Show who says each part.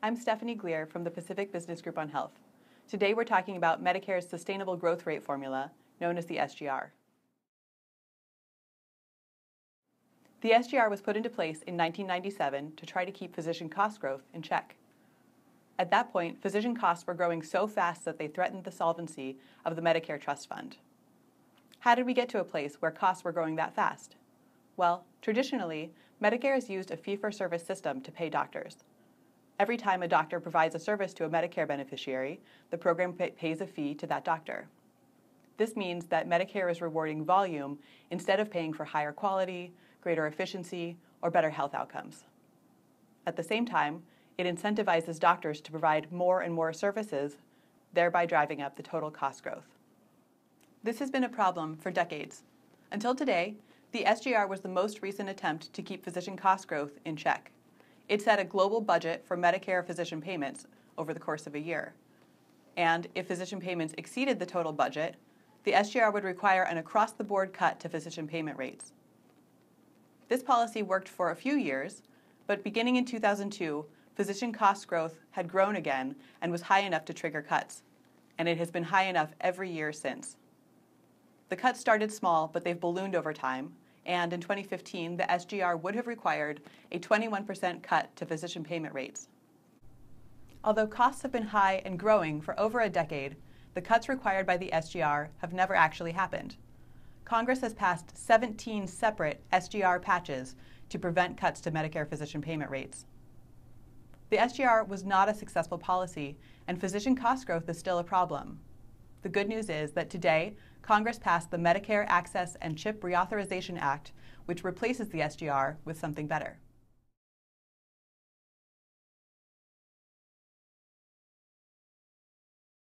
Speaker 1: I'm Stephanie Gleer from the Pacific Business Group on Health. Today we're talking about Medicare's Sustainable Growth Rate formula, known as the SGR. The SGR was put into place in 1997 to try to keep physician cost growth in check. At that point, physician costs were growing so fast that they threatened the solvency of the Medicare Trust Fund. How did we get to a place where costs were growing that fast? Well, traditionally, Medicare has used a fee-for-service system to pay doctors. Every time a doctor provides a service to a Medicare beneficiary, the program pays a fee to that doctor. This means that Medicare is rewarding volume instead of paying for higher quality, greater efficiency, or better health outcomes. At the same time, it incentivizes doctors to provide more and more services, thereby driving up the total cost growth. This has been a problem for decades. Until today, the SGR was the most recent attempt to keep physician cost growth in check. It set a global budget for Medicare physician payments over the course of a year. And if physician payments exceeded the total budget, the SGR would require an across-the-board cut to physician payment rates. This policy worked for a few years, but beginning in 2002, physician cost growth had grown again and was high enough to trigger cuts, and it has been high enough every year since. The cuts started small, but they've ballooned over time, and in 2015, the SGR would have required a 21% cut to physician payment rates. Although costs have been high and growing for over a decade, the cuts required by the SGR have never actually happened. Congress has passed 17 separate SGR patches to prevent cuts to Medicare physician payment rates. The SGR was not a successful policy, and physician cost growth is still a problem. The good news is that today, Congress passed the Medicare Access and CHIP Reauthorization Act, which replaces the SGR with something better.